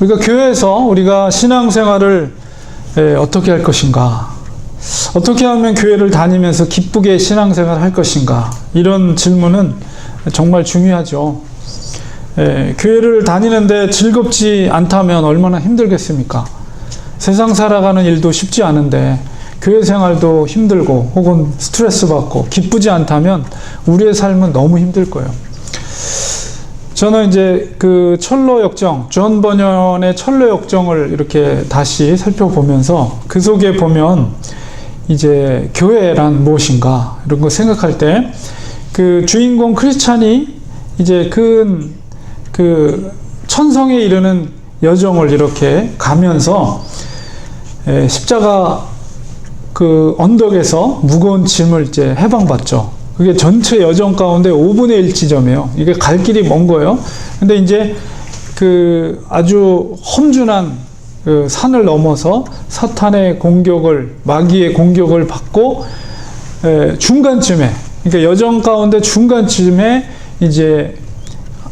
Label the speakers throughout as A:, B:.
A: 우리가 교회에서 우리가 신앙생활을 어떻게 할 것인가? 어떻게 하면 교회를 다니면서 기쁘게 신앙생활을 할 것인가? 이런 질문은 정말 중요하죠. 교회를 다니는데 즐겁지 않다면 얼마나 힘들겠습니까? 세상 살아가는 일도 쉽지 않은데 교회 생활도 힘들고 혹은 스트레스 받고 기쁘지 않다면 우리의 삶은 너무 힘들 거예요. 저는 이제 그 철로 역정, 존 버년의 철로 역정을 이렇게 다시 살펴보면서 그 속에 보면 이제 교회란 무엇인가 이런 거 생각할 때 그 주인공 크리스찬이 이제 그 천성에 이르는 여정을 이렇게 가면서 십자가 그 언덕에서 무거운 짐을 이제 해방받죠. 그게 전체 여정 가운데 5분의 1 지점이에요. 이게 갈 길이 먼 거예요. 근데 이제 그 아주 험준한 그 산을 넘어서 사탄의 공격을, 마귀의 공격을 받고 중간쯤에, 그러니까 여정 가운데 중간쯤에 이제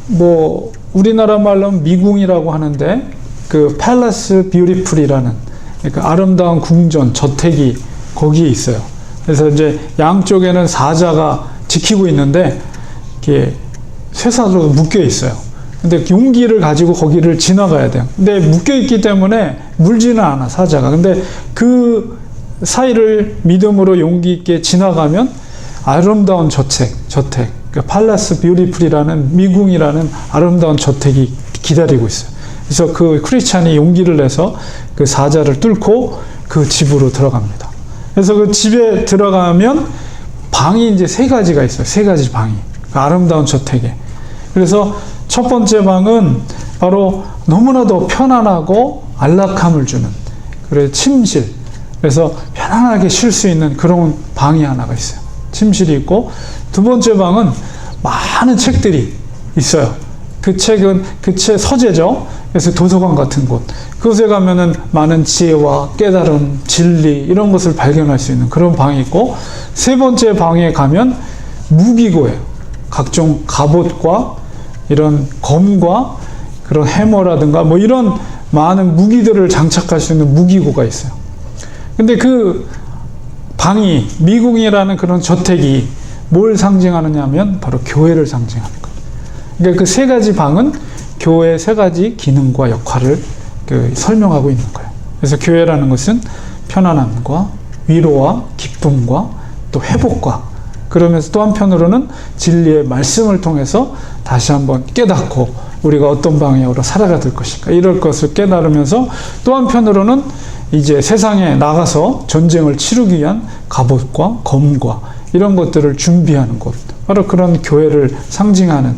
A: 뭐 우리나라 말로 미궁이라고 하는데 그 팰러스 뷰티풀이라는 그러니까 아름다운 궁전, 저택이 거기에 있어요. 그래서 이제 양쪽에는 사자가 지키고 있는데 이렇게 쇠사슬로 묶여 있어요. 근데 용기를 가지고 거기를 지나가야 돼요. 근데 묶여 있기 때문에 물지는 않아, 사자가. 근데 그 사이를 믿음으로 용기 있게 지나가면 아름다운 저택, 그러니까 팔라스 뷰티풀이라는 미궁이라는 아름다운 저택이 기다리고 있어요. 그래서 그 크리스찬이 용기를 내서 그 사자를 뚫고 그 집으로 들어갑니다. 그래서 그 집에 들어가면 방이 이제 3가지가 있어요. 3가지 방이. 그 아름다운 저택에. 그래서 첫 번째 방은 바로 너무나도 편안하고 안락함을 주는 그래 침실. 그래서 편안하게 쉴 수 있는 그런 방이 하나가 있어요. 침실이 있고, 두 번째 방은 많은 책들이 있어요. 그 책은 그 책 서재죠. 그래서 도서관 같은 곳. 그곳에 가면은 많은 지혜와 깨달음, 진리 이런 것을 발견할 수 있는 그런 방이 있고, 세 번째 방에 가면 무기고예요. 각종 갑옷과 이런 검과 그런 해머라든가 뭐 이런 많은 무기들을 장착할 수 있는 무기고가 있어요. 근데 그 방이, 미궁이라는 그런 저택이 뭘 상징하느냐 하면 바로 교회를 상징하는 거예요. 그러니까 그 3가지 방은 교회의 3가지 기능과 역할을 설명하고 있는 거예요. 그래서 교회라는 것은 편안함과 위로와 기쁨과 또 회복과, 그러면서 또 한편으로는 진리의 말씀을 통해서 다시 한번 깨닫고 우리가 어떤 방향으로 살아가야 될 것인가 이럴 것을 깨달으면서, 또 한편으로는 이제 세상에 나가서 전쟁을 치르기 위한 갑옷과 검과 이런 것들을 준비하는 곳, 바로 그런 교회를 상징하는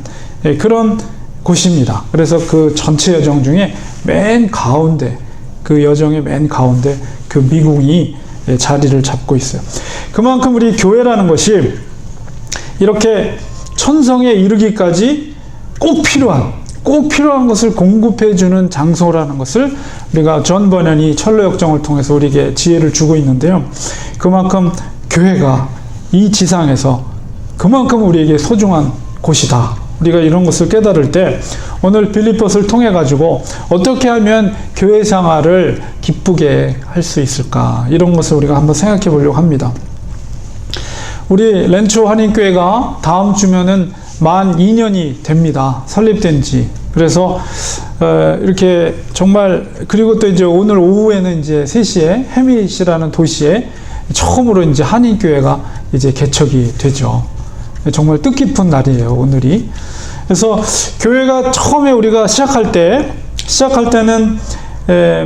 A: 그런 곳입니다. 그래서 그 전체 여정 중에 맨 가운데, 그 여정의 맨 가운데 그 미궁이 자리를 잡고 있어요. 그만큼 우리 교회라는 것이 이렇게 천성에 이르기까지 꼭 필요한 것을 공급해 주는 장소라는 것을 우리가 존 버년이 철로 역정을 통해서 우리에게 지혜를 주고 있는데요. 그만큼 교회가 이 지상에서 그만큼 우리에게 소중한 곳이다. 우리가 이런 것을 깨달을 때 오늘 빌립보서를 통해 가지고 어떻게 하면 교회 생활을 기쁘게 할 수 있을까, 이런 것을 우리가 한번 생각해 보려고 합니다. 우리 렌초 한인교회가 다음 주면은 만 2년이 됩니다. 설립된 지. 그래서 이렇게 정말, 그리고 또 이제 오늘 오후에는 이제 3시에 해밋이라는 도시에 처음으로 이제 한인교회가 이제 개척이 되죠. 정말 뜻깊은 날이에요, 오늘이. 그래서 교회가 처음에 우리가 시작할 때는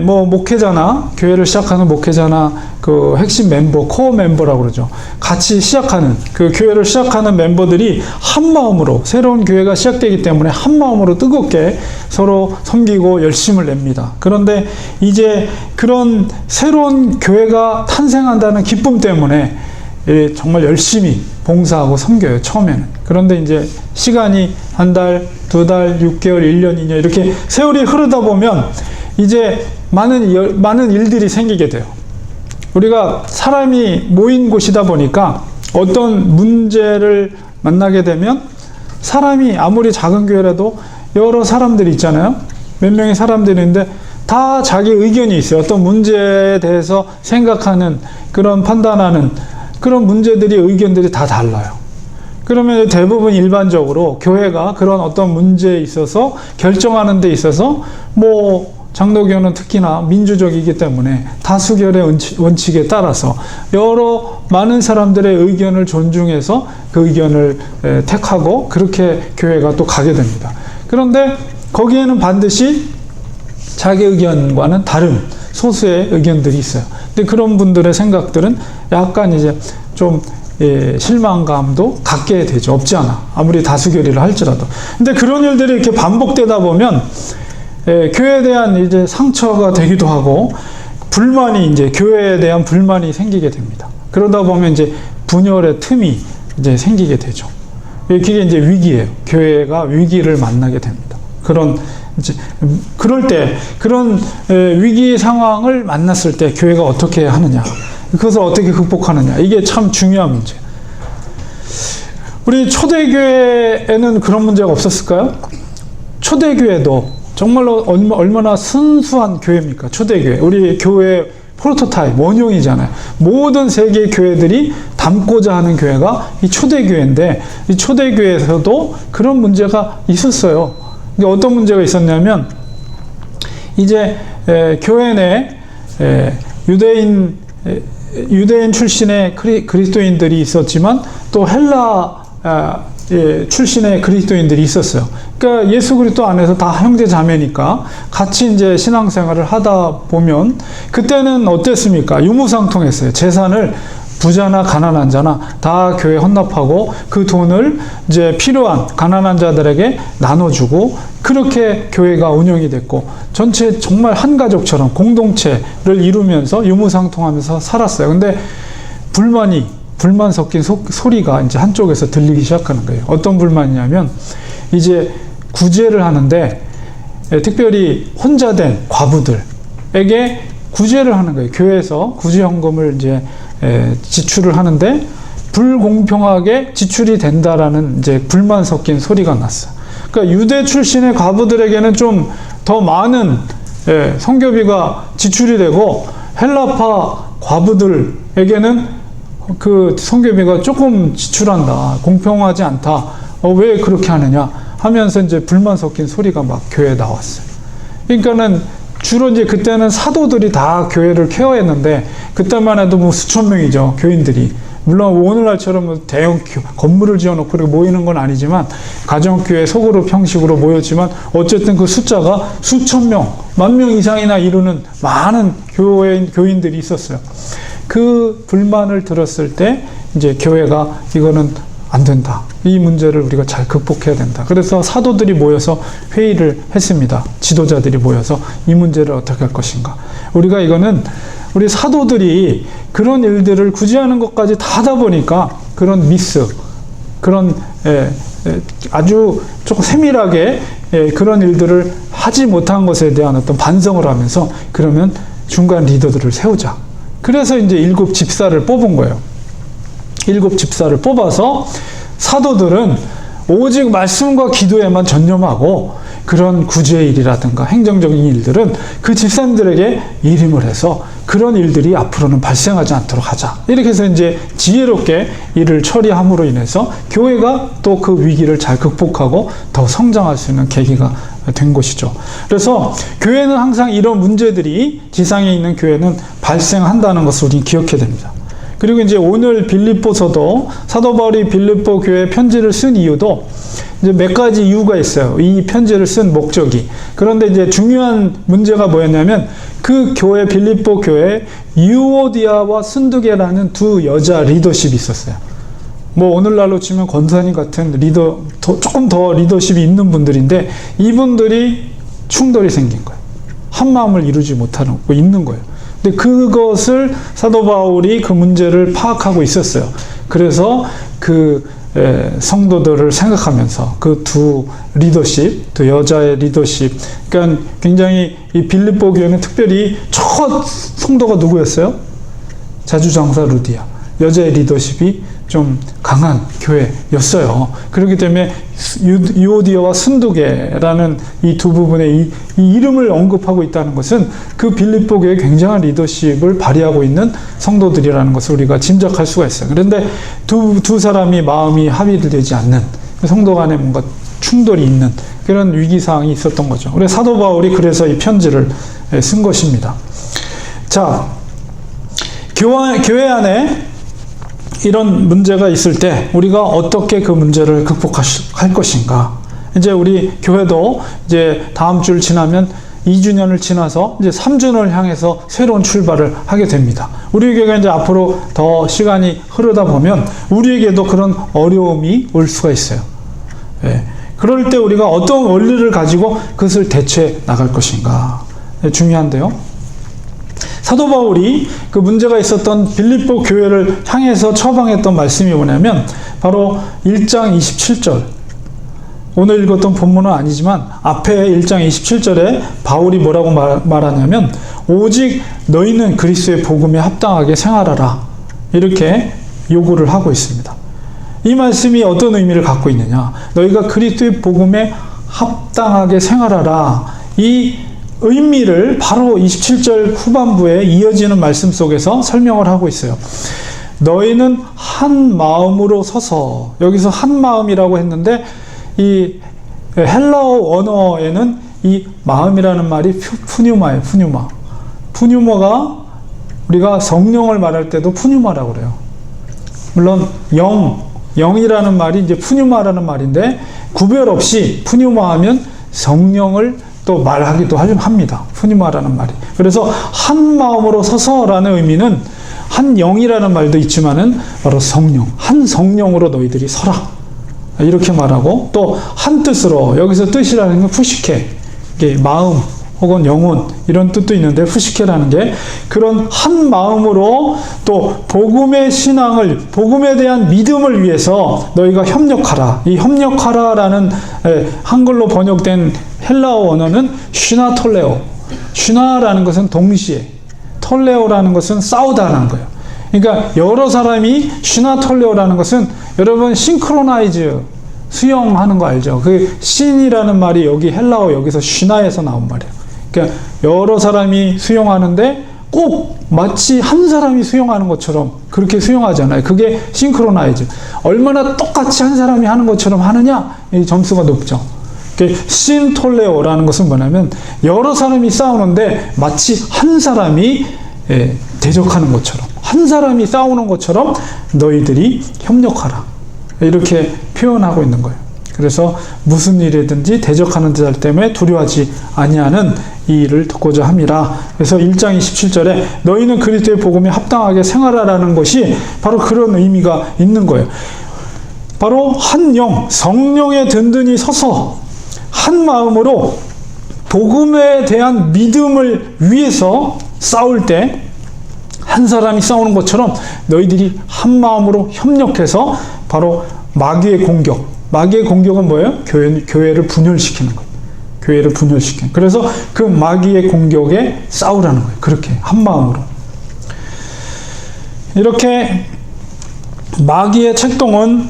A: 뭐 목회자나, 교회를 시작하는 목회자나 그 핵심 멤버, 코어 멤버라고 그러죠. 같이 시작하는, 그 교회를 시작하는 멤버들이 한 마음으로, 새로운 교회가 시작되기 때문에 한 마음으로 뜨겁게 서로 섬기고 열심을 냅니다. 그런데 이제 그런 새로운 교회가 탄생한다는 기쁨 때문에 정말 열심히 봉사하고 섬겨요, 처음에는. 그런데 이제 시간이 한 달, 2달, 6개월, 1년, 2년 이렇게 세월이 흐르다 보면 이제 많은 일들이 생기게 돼요. 우리가 사람이 모인 곳이다 보니까 어떤 문제를 만나게 되면 사람이 아무리 작은 교회라도 여러 사람들이 있잖아요. 몇 명의 사람들이 있는데 다 자기 의견이 있어요. 어떤 문제에 대해서 생각하는 그런 판단하는 그런 문제들이 의견들이 다 달라요. 그러면 대부분 일반적으로 교회가 그런 어떤 문제에 있어서 결정하는 데 있어서 장로교는 특히나 민주적이기 때문에 다수결의 원칙에 따라서 많은 사람들의 의견을 존중해서 그 의견을 택하고 그렇게 교회가 또 가게 됩니다. 그런데 거기에는 반드시 자기 의견과는 다른 소수의 의견들이 있어요. 근데 그런 분들의 생각들은 약간 이제 좀 실망감도 갖게 되죠. 없지 않아. 아무리 다수결의를 할지라도. 근데 그런 일들이 이렇게 반복되다 보면 교회에 대한 이제 상처가 되기도 하고 이제 교회에 대한 불만이 생기게 됩니다. 그러다 보면 이제 분열의 틈이 이제 생기게 되죠. 그게 이제 위기예요. 교회가 위기를 만나게 됩니다. 그럴 때 그런 위기 상황을 만났을 때 교회가 어떻게 하느냐, 그것을 어떻게 극복하느냐, 이게 참 중요한 문제. 우리 초대교회에는 그런 문제가 없었을까요? 초대교회도 정말로 얼마나 순수한 교회입니까? 초대교회. 우리 교회 프로토타입, 원형이잖아요. 모든 세계 교회들이 닮고자 하는 교회가 이 초대교회인데, 이 초대교회에서도 그런 문제가 있었어요. 어떤 문제가 있었냐면, 이제 교회 내 유대인 출신의 그리스도인들이 있었지만 또 헬라 출신의 그리스도인들이 있었어요. 그러니까 예수 그리스도 안에서 다 형제 자매니까 같이 이제 신앙생활을 하다 보면 그때는 어땠습니까? 유무상통했어요. 재산을 부자나 가난한 자나 다 교회에 헌납하고 그 돈을 이제 필요한 가난한 자들에게 나눠주고 그렇게 교회가 운영이 됐고 전체 정말 한 가족처럼 공동체를 이루면서 유무상통하면서 살았어요. 근데 불만 섞인 소리가 이제 한쪽에서 들리기 시작하는 거예요. 어떤 불만이냐면 이제 구제를 하는데 특별히 혼자 된 과부들에게 구제를 하는 거예요. 교회에서 구제헌금을 이제 지출을 하는데 불공평하게 지출이 된다라는 이제 불만 섞인 소리가 났어요. 그러니까 유대 출신의 과부들에게는 좀 더 많은 성교비가 지출이 되고 헬라파 과부들에게는 그 성교비가 조금 지출한다. 공평하지 않다. 왜 그렇게 하느냐 하면서 이제 불만 섞인 소리가 막 교회에 나왔어요. 그러니까는 주로 이제 그때는 사도들이 다 교회를 케어했는데 그때만 해도 수천 명이죠. 교인들이. 물론 오늘날처럼 대형 건물을 지어놓고 그렇게 모이는 건 아니지만 가정교회 소그룹 형식으로 모였지만 어쨌든 그 숫자가 수천 명, 10,000명 이상이나 이루는 많은 교인들이 있었어요. 그 불만을 들었을 때 이제 교회가 이거는 안 된다. 이 문제를 우리가 잘 극복해야 된다. 그래서 사도들이 모여서 회의를 했습니다. 지도자들이 모여서 이 문제를 어떻게 할 것인가. 우리 사도들이 그런 일들을 구제하는 것까지 다 하다 보니까 그런 그런 아주 조금 세밀하게 그런 일들을 하지 못한 것에 대한 어떤 반성을 하면서 그러면 중간 리더들을 세우자. 그래서 이제 7 집사를 뽑은 거예요. 7 집사를 뽑아서 사도들은 오직 말씀과 기도에만 전념하고 그런 구제의 일이라든가 행정적인 일들은 그 집사님들에게 일임을 해서 그런 일들이 앞으로는 발생하지 않도록 하자. 이렇게 해서 이제 지혜롭게 일을 처리함으로 인해서 교회가 또 그 위기를 잘 극복하고 더 성장할 수 있는 계기가 된 것이죠. 그래서 교회는 항상 이런 문제들이 지상에 있는 교회는 발생한다는 것을 우리는 기억해야 됩니다. 그리고 이제 오늘 빌립보서도 사도 바울이 빌립보 교회 편지를 쓴 이유도 이제 몇 가지 이유가 있어요. 이 편지를 쓴 목적이. 그런데 이제 중요한 문제가 뭐였냐면 그 교회 빌립보 교회에 유오디아와 순두계라는 2 여자 리더십이 있었어요. 오늘날로 치면 권사님 같은 리더, 조금 더 리더십이 있는 분들인데 이분들이 충돌이 생긴 거예요. 한 마음을 이루지 못하고 있는 거예요. 근데 그것을 사도 바울이 그 문제를 파악하고 있었어요. 그래서 그 성도들을 생각하면서 그 2 리더십, 2 여자의 리더십, 그러니까 굉장히 이 빌립보 교회는 특별히 첫 성도가 누구였어요? 자주장사 루디아. 여자의 리더십이 좀 강한 교회였어요. 그렇기 때문에 유오디아와 순두계라는 이 두 부분의 이 이름을 언급하고 있다는 것은 그 빌립보 교회의 굉장한 리더십을 발휘하고 있는 성도들이라는 것을 우리가 짐작할 수가 있어요. 그런데 두 사람이 마음이 합의되지 않는, 성도 간에 뭔가 충돌이 있는 그런 위기사항이 있었던 거죠. 그래서 사도 바울이 그래서 이 편지를 쓴 것입니다. 자, 교회 안에 이런 문제가 있을 때 우리가 어떻게 그 문제를 극복할 것인가. 이제 우리 교회도 이제 다음 주를 지나면 2주년을 지나서 이제 3주년을 향해서 새로운 출발을 하게 됩니다. 우리 교회가 이제 앞으로 더 시간이 흐르다 보면 우리에게도 그런 어려움이 올 수가 있어요. 예. 그럴 때 우리가 어떤 원리를 가지고 그것을 대처해 나갈 것인가. 예, 중요한데요. 사도 바울이 그 문제가 있었던 빌립보 교회를 향해서 처방했던 말씀이 뭐냐면 바로 1장 27절. 오늘 읽었던 본문은 아니지만 앞에 1장 27절에 바울이 뭐라고 말하냐면 오직 너희는 그리스도의 복음에 합당하게 생활하라. 이렇게 요구를 하고 있습니다. 이 말씀이 어떤 의미를 갖고 있느냐. 너희가 그리스도의 복음에 합당하게 생활하라. 이 의미를 바로 27절 후반부에 이어지는 말씀 속에서 설명을 하고 있어요. 너희는 한 마음으로 서서, 여기서 한 마음이라고 했는데 이 헬라어 언어에는 이 마음이라는 말이 푸뉴마예요. 푸뉴마가 우리가 성령을 말할 때도 푸뉴마라고 그래요. 물론 영이라는 말이 이제 푸뉴마라는 말인데 구별 없이 푸뉴마 하면 성령을 또 말하기도 합니다. 푸뉴마라는 말이. 그래서 한 마음으로 서서라는 의미는 한 영이라는 말도 있지만은 바로 성령, 한 성령으로 너희들이 서라. 이렇게 말하고 또 한 뜻으로, 여기서 뜻이라는 건 푸시케, 이게 마음 혹은 영혼 이런 뜻도 있는데 푸시케라는 게 그런 한 마음으로 또 복음의 신앙을, 복음에 대한 믿음을 위해서 너희가 협력하라. 이 협력하라라는 한글로 번역된 헬라어 언어는 슈나톨레오. 슈나라는 것은 동시에, 톨레오라는 것은 싸우다라는 거예요. 그러니까 여러 사람이 슈나톨레오라는 것은 여러분 싱크로나이즈 수영하는 거 알죠? 그 신이라는 말이 여기 헬라어 여기서 슈나에서 나온 말이에요. 그러니까 여러 사람이 수영하는데 꼭 마치 한 사람이 수영하는 것처럼 그렇게 수영하잖아요. 그게 싱크로나이즈. 얼마나 똑같이 한 사람이 하는 것처럼 하느냐, 이 점수가 높죠. 신톨레오라는 것은 뭐냐면 여러 사람이 싸우는데 마치 한 사람이 대적하는 것처럼, 한 사람이 싸우는 것처럼 너희들이 협력하라. 이렇게 표현하고 있는 거예요. 그래서 무슨 일이든지 대적하는 자 때문에 두려워하지 아니하는 이 일을 듣고자 함이라. 그래서 1장 27절에 너희는 그리스도의 복음에 합당하게 생활하라는 것이 바로 그런 의미가 있는 거예요. 바로 한 영, 성령에 든든히 서서 한 마음으로 복음에 대한 믿음을 위해서 싸울 때 한 사람이 싸우는 것처럼 너희들이 한 마음으로 협력해서 바로 마귀의 공격. 마귀의 공격은 뭐예요? 교회를 분열시키는 거예요. 교회를 분열시키는. 그래서 그 마귀의 공격에 싸우라는 거예요. 그렇게 한 마음으로. 이렇게 마귀의 책동은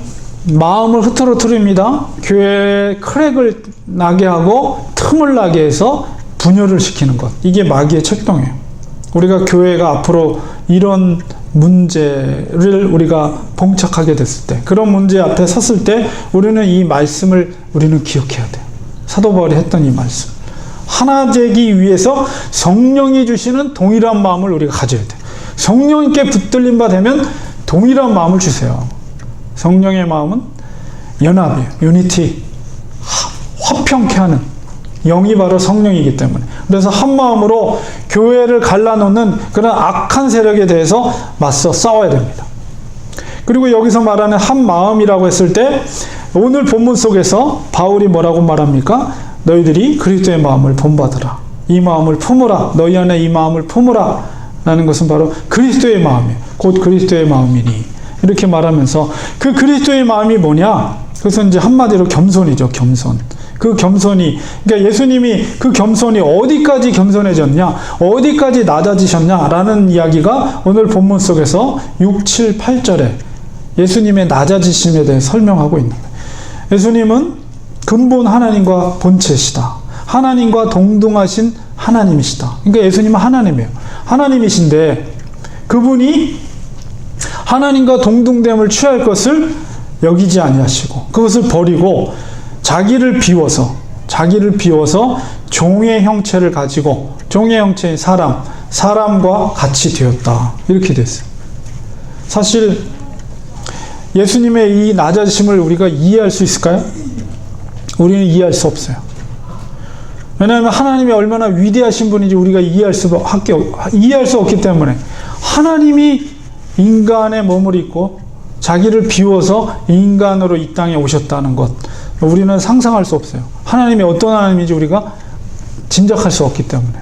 A: 마음을 흐트러뜨립니다. 교회에 크랙을 나게 하고 틈을 나게 해서 분열을 시키는 것. 이게 마귀의 책동이에요. 우리가 교회가 앞으로 이런 문제를 우리가 봉착하게 됐을 때, 그런 문제 앞에 섰을 때 우리는 이 말씀을 우리는 기억해야 돼요. 사도 바울이 했던 이 말씀. 하나 되기 위해서 성령이 주시는 동일한 마음을 우리가 가져야 돼요. 성령께 붙들린 바 되면 동일한 마음을 주세요. 성령의 마음은 연합이에요. 유니티. 화평케 하는 영이 바로 성령이기 때문에. 그래서 한 마음으로 교회를 갈라놓는 그런 악한 세력에 대해서 맞서 싸워야 됩니다. 그리고 여기서 말하는 한 마음이라고 했을 때 오늘 본문 속에서 바울이 뭐라고 말합니까? 너희들이 그리스도의 마음을 본받으라. 이 마음을 품으라. 너희 안에 이 마음을 품으라. 라는 것은 바로 그리스도의 마음이에요. 곧 그리스도의 마음이니. 이렇게 말하면서 그 그리스도의 마음이 뭐냐? 그것은 이제 한마디로 겸손이죠. 겸손. 그 겸손이, 그러니까 예수님이 그 겸손이 어디까지 겸손해졌냐, 어디까지 낮아지셨냐라는 이야기가 오늘 본문 속에서 6, 7, 8절에 예수님의 낮아지심에 대해 설명하고 있는 거예요. 예수님은 근본 하나님과 본체시다. 하나님과 동등하신 하나님이시다. 그러니까 예수님은 하나님이에요. 하나님이신데 그분이 하나님과 동등됨을 취할 것을 여기지 아니하시고 그것을 버리고 자기를 비워서 종의 형체를 가지고 종의 형체인 사람과 같이 되었다. 이렇게 됐어요. 사실 예수님의 이 낮아짐을 우리가 이해할 수 있을까요? 우리는 이해할 수 없어요. 왜냐하면 하나님이 얼마나 위대하신 분인지 우리가 이해할 수 없기 때문에 하나님이 인간의 몸을 입고 자기를 비워서 인간으로 이 땅에 오셨다는 것 우리는 상상할 수 없어요. 하나님이 어떤 하나님인지 우리가 짐작할 수 없기 때문에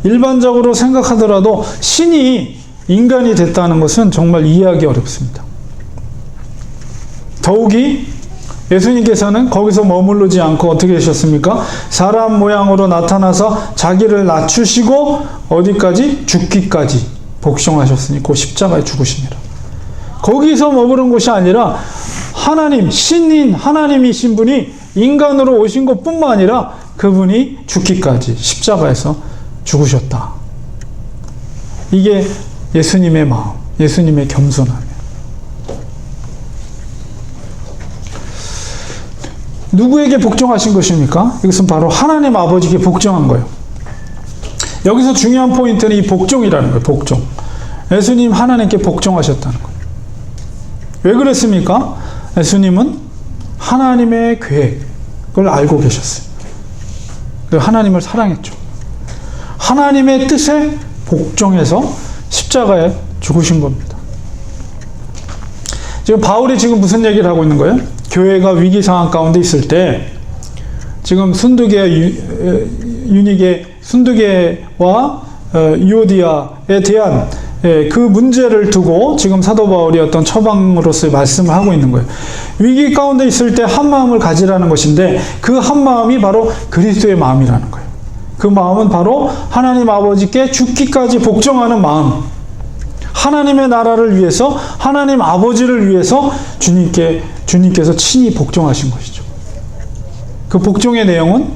A: 일반적으로 생각하더라도 신이 인간이 됐다는 것은 정말 이해하기 어렵습니다. 더욱이 예수님께서는 거기서 머무르지 않고 어떻게 하셨습니까? 사람 모양으로 나타나서 자기를 낮추시고 어디까지? 죽기까지 복종하셨으니 그 십자가에 죽으시니라. 거기서 머무른 곳이 아니라 하나님, 신인 하나님이신 분이 인간으로 오신 것뿐만 아니라 그분이 죽기까지 십자가에서 죽으셨다. 이게 예수님의 마음, 예수님의 겸손함이에요. 누구에게 복종하신 것입니까? 이것은 바로 하나님 아버지께 복종한 거예요. 여기서 중요한 포인트는 이 복종이라는 거예요. 복종. 예수님 하나님께 복종하셨다는 거예요. 왜 그랬습니까? 예수님은 하나님의 계획을 알고 계셨어요. 하나님을 사랑했죠. 하나님의 뜻에 복종해서 십자가에 죽으신 겁니다. 지금 바울이 지금 무슨 얘기를 하고 있는 거예요? 교회가 위기 상황 가운데 있을 때 지금 순두계와 유오디아에 대한 그 문제를 두고 지금 사도 바울이 어떤 처방으로서의 말씀을 하고 있는 거예요. 위기 가운데 있을 때 한 마음을 가지라는 것인데 그 한 마음이 바로 그리스도의 마음이라는 거예요. 그 마음은 바로 하나님 아버지께 죽기까지 복종하는 마음. 하나님의 나라를 위해서 하나님 아버지를 위해서 주님께서 친히 복종하신 것이죠. 그 복종의 내용은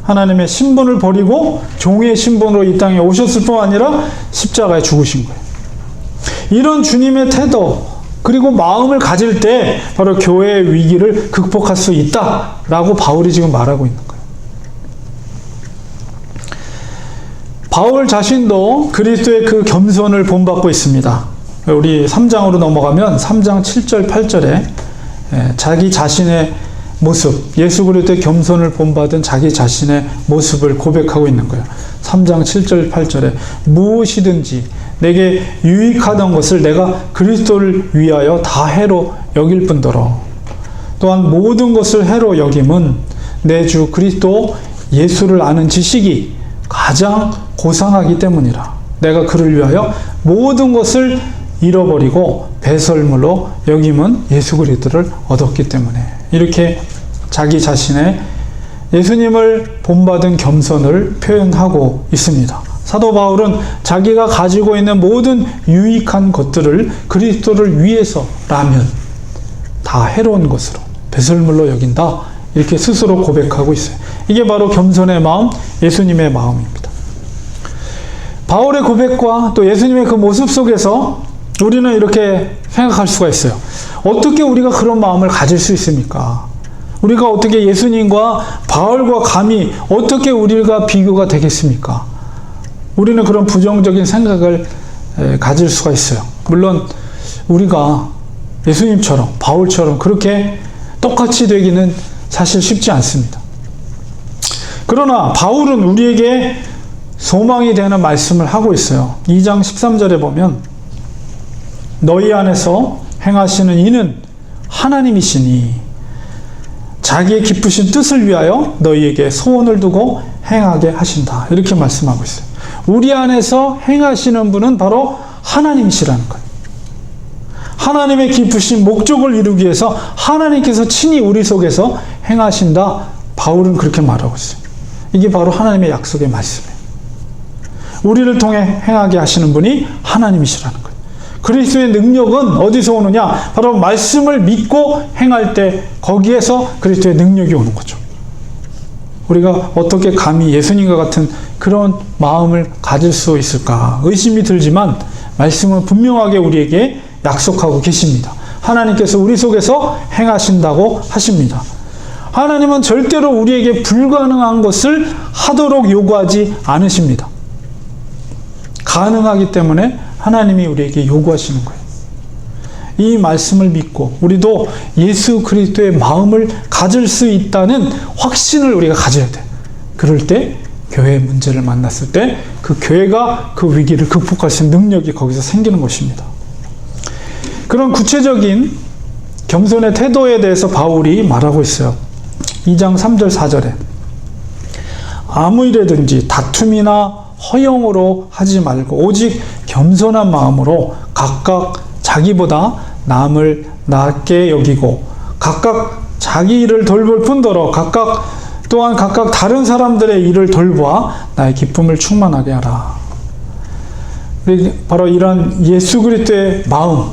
A: 하나님의 신분을 버리고 종의 신분으로 이 땅에 오셨을 뿐 아니라 십자가에 죽으신 거예요. 이런 주님의 태도 그리고 마음을 가질 때 바로 교회의 위기를 극복할 수 있다라고 바울이 지금 말하고 있는 거예요. 바울 자신도 그리스도의 그 겸손을 본받고 있습니다. 우리 3장으로 넘어가면 3장 7절 8절에 자기 자신의 모습, 예수 그리스도의 겸손을 본받은 자기 자신의 모습을 고백하고 있는 거예요. 3장 7절 8절에 무엇이든지 내게 유익하던 것을 내가 그리스도를 위하여 다 해로 여길 뿐더러 또한 모든 것을 해로 여김은 내 주 그리스도 예수를 아는 지식이 가장 고상하기 때문이라. 내가 그를 위하여 모든 것을 잃어버리고 배설물로 여김은 예수 그리스도를 얻었기 때문에. 이렇게 자기 자신의 예수님을 본받은 겸손을 표현하고 있습니다. 사도 바울은 자기가 가지고 있는 모든 유익한 것들을 그리스도를 위해서라면 다 해로운 것으로 배설물로 여긴다. 이렇게 스스로 고백하고 있어요. 이게 바로 겸손의 마음, 예수님의 마음입니다. 바울의 고백과 또 예수님의 그 모습 속에서 우리는 이렇게 생각할 수가 있어요. 어떻게 우리가 그런 마음을 가질 수 있습니까? 우리가 어떻게 예수님과 바울과 감히 어떻게 우리가 비교가 되겠습니까? 우리는 그런 부정적인 생각을 가질 수가 있어요. 물론 우리가 예수님처럼 바울처럼 그렇게 똑같이 되기는 사실 쉽지 않습니다. 그러나 바울은 우리에게 소망이 되는 말씀을 하고 있어요. 2장 13절에 보면 너희 안에서 행하시는 이는 하나님이시니 자기의 기쁘신 뜻을 위하여 너희에게 소원을 두고 행하게 하신다. 이렇게 말씀하고 있어요. 우리 안에서 행하시는 분은 바로 하나님이시라는 거예요. 하나님의 기쁘신 목적을 이루기 위해서 하나님께서 친히 우리 속에서 행하신다. 바울은 그렇게 말하고 있어요. 이게 바로 하나님의 약속의 말씀이에요. 우리를 통해 행하게 하시는 분이 하나님이시라는 거예요. 그리스도의 능력은 어디서 오느냐? 바로 말씀을 믿고 행할 때 거기에서 그리스도의 능력이 오는 거죠. 우리가 어떻게 감히 예수님과 같은 그런 마음을 가질 수 있을까? 의심이 들지만 말씀은 분명하게 우리에게 약속하고 계십니다. 하나님께서 우리 속에서 행하신다고 하십니다. 하나님은 절대로 우리에게 불가능한 것을 하도록 요구하지 않으십니다. 가능하기 때문에 하나님이 우리에게 요구하시는 거예요. 이 말씀을 믿고 우리도 예수 그리스도의 마음을 가질 수 있다는 확신을 우리가 가져야 돼. 그럴 때 교회의 문제를 만났을 때 그 교회가 그 위기를 극복할 수 있는 능력이 거기서 생기는 것입니다. 그런 구체적인 겸손의 태도에 대해서 바울이 말하고 있어요. 2장 3절 4절에 아무 일에든지 다툼이나 허영으로 하지 말고 오직 겸손한 마음으로 각각 자기보다 남을 낮게 여기고 각각 자기 일을 돌볼 뿐더러 또한 각각 다른 사람들의 일을 돌보아 나의 기쁨을 충만하게 하라. 바로 이런 예수 그리스도의 마음,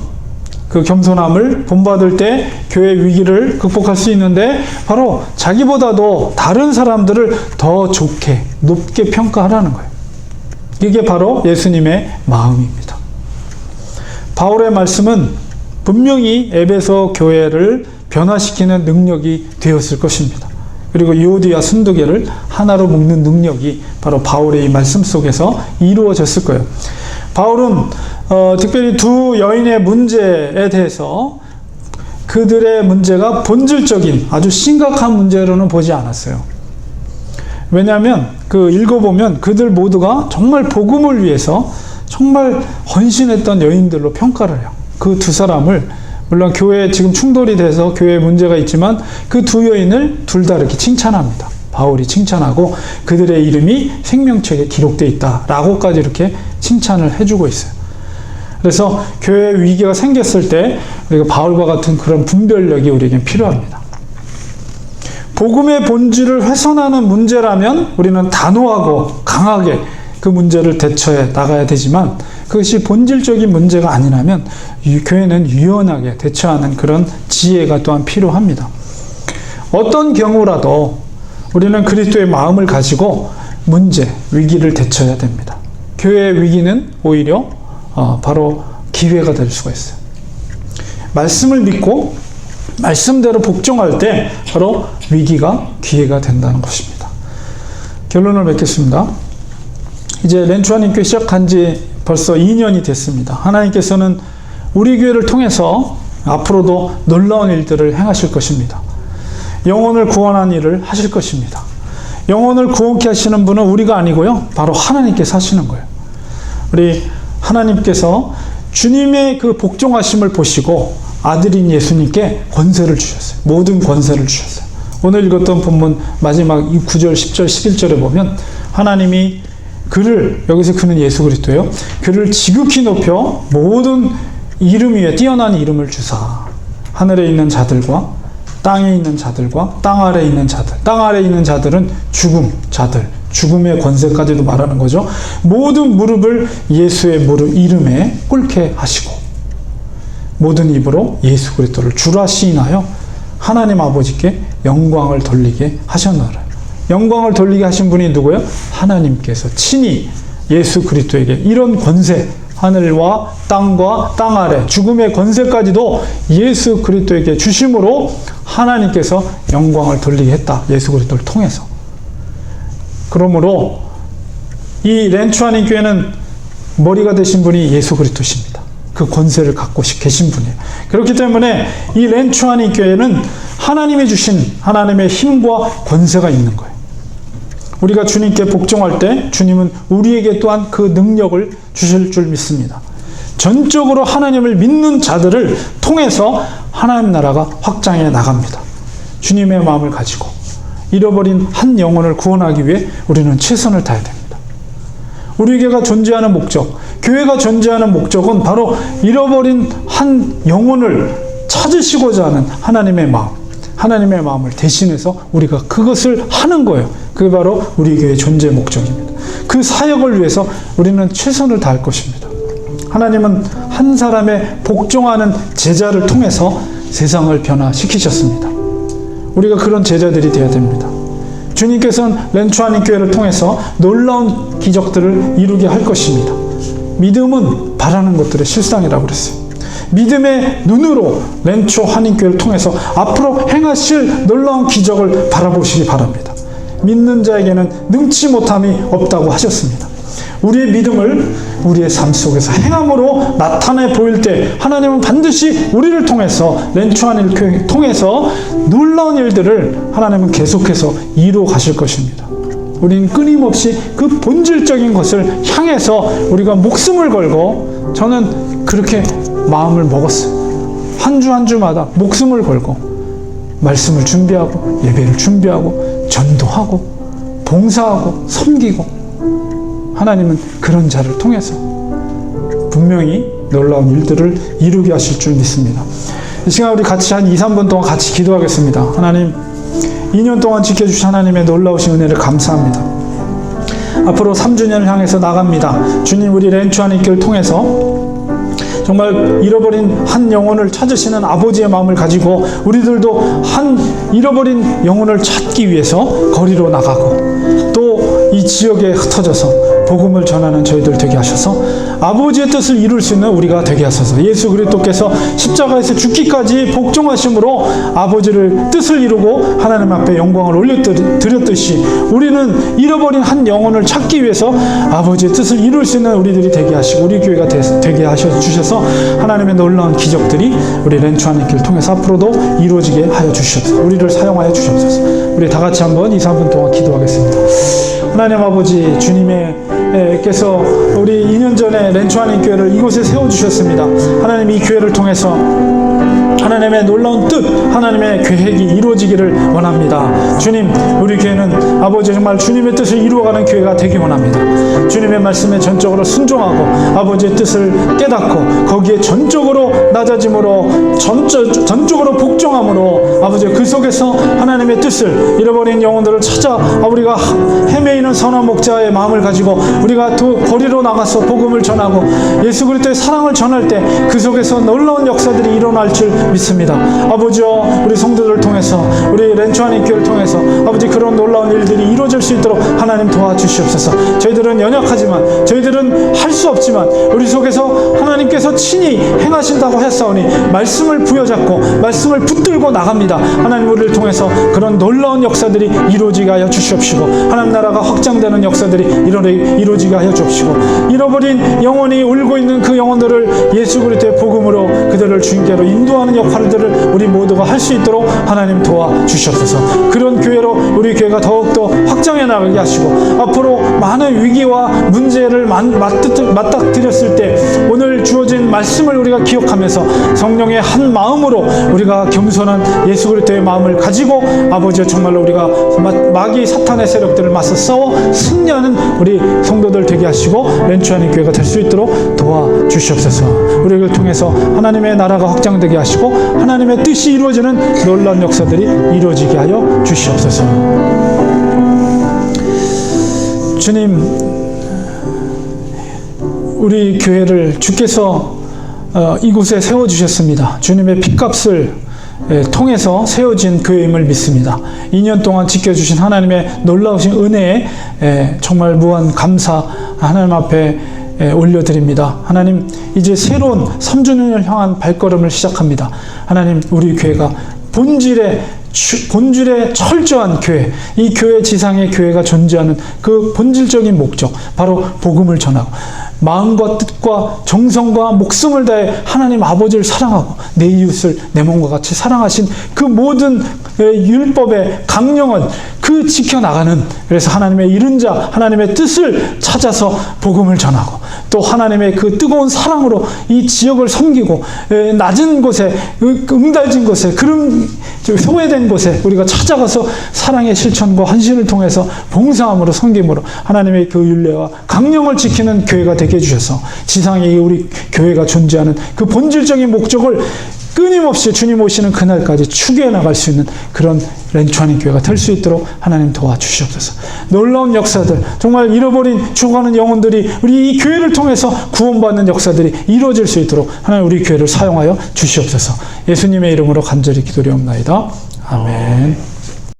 A: 그 겸손함을 본받을 때 교회 위기를 극복할 수 있는데 바로 자기보다도 다른 사람들을 더 좋게, 높게 평가하라는 거예요. 이게 바로 예수님의 마음입니다. 바울의 말씀은 분명히 에베소 교회를 변화시키는 능력이 되었을 것입니다. 그리고 유오디아 순두개를 하나로 묶는 능력이 바로 바울의 이 말씀 속에서 이루어졌을 거예요. 바울은 특별히 두 여인의 문제에 대해서 그들의 문제가 본질적인 아주 심각한 문제로는 보지 않았어요. 왜냐하면 읽어보면 그들 모두가 정말 복음을 위해서 정말 헌신했던 여인들로 평가를 해요. 그 두 사람을 물론 교회에 지금 충돌이 돼서 교회에 문제가 있지만 그 두 여인을 둘 다 이렇게 칭찬합니다. 바울이 칭찬하고 그들의 이름이 생명책에 기록되어 있다라고까지 이렇게 칭찬을 해주고 있어요. 그래서 교회 위기가 생겼을 때 우리가 바울과 같은 그런 분별력이 우리에게 필요합니다. 복음의 본질을 훼손하는 문제라면 우리는 단호하고 강하게 그 문제를 대처해 나가야 되지만 그것이 본질적인 문제가 아니라면 교회는 유연하게 대처하는 그런 지혜가 또한 필요합니다. 어떤 경우라도 우리는 그리스도의 마음을 가지고 문제, 위기를 대처해야 됩니다. 교회의 위기는 오히려 바로 기회가 될 수가 있어요. 말씀을 믿고 말씀대로 복종할 때 바로 위기가 기회가 된다는 것입니다. 결론을 맺겠습니다. 이제 렌추아님께 시작한 지 벌써 2년이 됐습니다. 하나님께서는 우리 교회를 통해서 앞으로도 놀라운 일들을 행하실 것입니다. 영혼을 구원한 일을 하실 것입니다. 영혼을 구원케 하시는 분은 우리가 아니고요. 바로 하나님께서 하시는 거예요. 우리 하나님께서 주님의 그 복종하심을 보시고 아들인 예수님께 권세를 주셨어요. 모든 권세를 주셨어요. 오늘 읽었던 본문 마지막 9절, 10절, 11절에 보면 하나님이 여기서 그는 예수 그리스도예요. 그를 지극히 높여 모든 이름 위에 뛰어난 이름을 주사 하늘에 있는 자들과 땅에 있는 자들과 땅 아래에 있는 자들, 땅 아래에 있는 자들은 죽음의 권세까지도 말하는 거죠. 모든 무릎을 예수의 이름에 꿇게 하시고 모든 입으로 예수 그리스도를 주라 시인하여 하나님 아버지께 영광을 돌리게 하셨노라. 영광을 돌리게 하신 분이 누구예요? 하나님께서 친히 예수 그리스도에게 이런 권세, 하늘과 땅과 땅 아래 죽음의 권세까지도 예수 그리스도에게 주심으로 하나님께서 영광을 돌리게 했다. 예수 그리스도를 통해서. 그러므로 이 렌추아닌 교회는 머리가 되신 분이 예수 그리스도십니다. 그 권세를 갖고 계신 분이에요. 그렇기 때문에 이 렌추아닌 교회는 하나님이 주신 하나님의 힘과 권세가 있는 거예요. 우리가 주님께 복종할 때 주님은 우리에게 또한 그 능력을 주실 줄 믿습니다. 전적으로 하나님을 믿는 자들을 통해서 하나님 나라가 확장해 나갑니다. 주님의 마음을 가지고 잃어버린 한 영혼을 구원하기 위해 우리는 최선을 다해야 됩니다. 우리 교회가 존재하는 목적, 교회가 존재하는 목적은 바로 잃어버린 한 영혼을 찾으시고자 하는 하나님의 마음, 하나님의 마음을 대신해서 우리가 그것을 하는 거예요. 그게 바로 우리 교회의 존재 목적입니다. 그 사역을 위해서 우리는 최선을 다할 것입니다. 하나님은 한 사람의 복종하는 제자를 통해서 세상을 변화시키셨습니다. 우리가 그런 제자들이 되어야 됩니다. 주님께서는 렌추아닌 교회를 통해서 놀라운 기적들을 이루게 할 것입니다. 믿음은 바라는 것들의 실상이라고 그랬어요. 믿음의 눈으로 렌추아닌 교회를 통해서 앞으로 행하실 놀라운 기적을 바라보시기 바랍니다. 믿는 자에게는 능치 못함이 없다고 하셨습니다. 우리의 믿음을 우리의 삶 속에서 행함으로 나타내 보일 때 하나님은 반드시 우리를 통해서 렌추아닌 교회를 통해서 놀라운 일들을 하나님은 계속해서 이루어 가실 것입니다. 우리는 끊임없이 그 본질적인 것을 향해서 우리가 목숨을 걸고, 저는 그렇게 마음을 먹었어요. 한 주 한 주마다 목숨을 걸고 말씀을 준비하고 예배를 준비하고 전도하고 봉사하고 섬기고, 하나님은 그런 자를 통해서 분명히 놀라운 일들을 이루게 하실 줄 믿습니다. 이 시간 우리 같이 한 2, 3분 동안 같이 기도하겠습니다. 하나님, 2년 동안 지켜주신 하나님의 놀라우신 은혜를 감사합니다. 앞으로 3주년을 향해서 나갑니다. 주님, 우리 렌추아닌 교회를 통해서 정말 잃어버린 한 영혼을 찾으시는 아버지의 마음을 가지고 우리들도 한 잃어버린 영혼을 찾기 위해서 거리로 나가고, 또 이 지역에 흩어져서 복음을 전하는 저희들 되게 하셔서 아버지의 뜻을 이룰 수 있는 우리가 되게 하소서. 예수 그리스도께서 십자가에서 죽기까지 복종하심으로 아버지를 뜻을 이루고 하나님 앞에 영광을 올려드렸듯이, 우리는 잃어버린 한 영혼을 찾기 위해서 아버지의 뜻을 이룰 수 있는 우리들이 되게 하시고 우리 교회가 되게 하셔주셔서 하나님의 놀라운 기적들이 우리 렌추아닌 교회를 통해서 앞으로도 이루어지게 하여 주시옵소서. 우리를 사용하여 주시옵소서. 우리 다 같이 한번 2, 3분 동안 기도하겠습니다. 하나님 아버지, 주님께서 우리 2년 전에 렌추아닌 교회를 이곳에 세워주셨습니다. 하나님, 이 교회를 통해서 하나님의 놀라운 뜻, 하나님의 계획이 이루어지기를 원합니다. 주님, 우리 교회는 아버지 정말 주님의 뜻을 이루어가는 교회가 되기 원합니다. 주님의 말씀에 전적으로 순종하고 아버지의 뜻을 깨닫고 거기에 전적으로 낮아짐으로 전적으로 복종함으로 아버지 그 속에서 하나님의 뜻을, 잃어버린 영혼들을 찾아 우리가 헤매이는 선한 목자의 마음을 가지고 우리가 거리로 나가서 복음을 전하고 예수 그리스도의 사랑을 전할 때 그 속에서 놀라운 역사들이 일어날 줄 믿습니다. 아버지여, 우리 성도들을 통해서, 우리 렌추아닌 교회를 통해서 아버지 그런 놀라운 일들이 이루어질 수 있도록 하나님 도와주시옵소서. 저희들은 연약하지만, 저희들은 할 수 없지만 우리 속에서 하나님께서 친히 행하신다고 했사오니 말씀을 부여잡고 말씀을 붙들고 나갑니다. 하나님, 우리를 통해서 그런 놀라운 역사들이 이루어지게 하여 주시옵시고 하나님 나라가 확장되는 역사들이 이루어지게 하여 주옵시고, 잃어버린 영혼이 울고 있는 그 영혼들을 예수 그리스도의 복음으로 그들을 주님께로 인도하는 역할들을 우리 모두가 할 수 있도록 하나님 도와주시옵소서. 그런 교회로 우리 교회가 더욱더 확장해 나가게 하시고, 앞으로 많은 위기와 문제를 맞닥뜨렸을 때 오늘 주어진 말씀을 우리가 기억하면서 성령의 한 마음으로 우리가 겸손한 예수 그리스도의 마음을 가지고 아버지여, 정말로 우리가 마귀 사탄의 세력들을 맞서 싸워 승리하는 우리 성도들 되게 하시고 렌추아닌 교회가 될 수 있도록 도와주시옵소서. 우리를 통해서 하나님의 나라가 확장되게 하시고 하나님의 뜻이 이루어지는 놀라운 역사들이 이루어지게 하여 주시옵소서. 주님, 우리 교회를 주께서 이곳에 세워주셨습니다. 주님의 피값을 통해서 세워진 교회임을 믿습니다. 2년 동안 지켜주신 하나님의 놀라우신 은혜에 정말 무한 감사 하나님 앞에 올려드립니다. 하나님, 이제 새로운 3주년을 향한 발걸음을 시작합니다. 하나님, 우리 교회가 본질에 철저한 교회, 이 교회 지상의 교회가 존재하는 그 본질적인 목적, 바로 복음을 전하고 마음과 뜻과 정성과 목숨을 다해 하나님 아버지를 사랑하고 내 이웃을 내 몸과 같이 사랑하신 그 모든 율법의 강령은 그 지켜나가는, 그래서 하나님의 이른 자, 하나님의 뜻을 찾아서 복음을 전하고 또 하나님의 그 뜨거운 사랑으로 이 지역을 섬기고 낮은 곳에, 응달진 곳에, 소외된 곳에 우리가 찾아가서 사랑의 실천과 헌신을 통해서 봉사함으로 섬김으로 하나님의 그 율례와 강령을 지키는 교회가 되게 해주셔서 지상에 우리 교회가 존재하는 그 본질적인 목적을 끊임없이 주님 오시는 그날까지 추구해 나갈 수 있는 그런 렌추아닌 교회가 될 수 있도록 하나님 도와주시옵소서. 놀라운 역사들, 정말 잃어버린 죽어가는 영혼들이 우리 이 교회를 통해서 구원받는 역사들이 이루어질 수 있도록 하나님 우리 교회를 사용하여 주시옵소서. 예수님의 이름으로 간절히 기도드리옵나이다. 아멘.